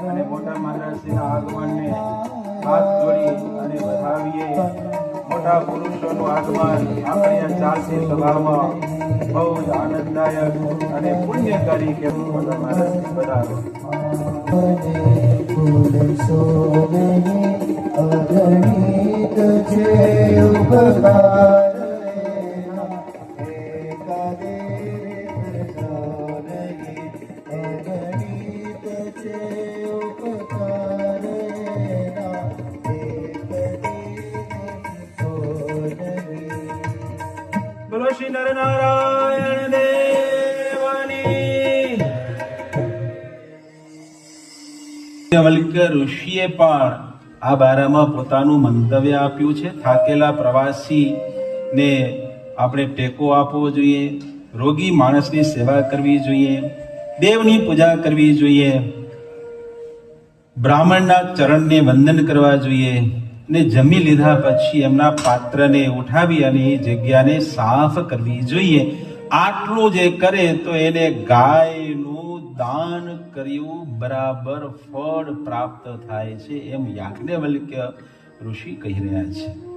અને મોટા મહારાજશ્રીના આગમનને હાથ જોડી અને વધાવીએ. મોટા પુરુષોનું આગમન આપણી ચાલતી સભામાં બહુ જ આનંદદાયક અને પુણ્યકારી કે મોટા મહારાજશ્રી વધાવે. બોલો શ્રી નરનારાયણ દેવની. યાજ્ઞવલ્ક્ય ઋષિએ પણ આ બારામાં પોતાનું મંતવ્ય આપ્યું છે. થાકેલા પ્રવાસીને આપણે ટેકો આપવો જોઈએ, રોગી માણસની સેવા કરવી જોઈએ, દેવની પૂજા કરવી જોઈએ, બ્રાહ્મણના ચરણને વંદન કરવા જોઈએ ને જમી લીધા પછી એમના પાત્રને ઉઠાવી અને એ જગ્યાને સાફ કરવી જોઈએ. આટલું જે કરે તો એને ગાયનું દાન કર્યું બરાબર ફળ પ્રાપ્ત થાય છે, એમ યાજ્ઞવલ્ક્ય ઋષિ કહી રહ્યા છે.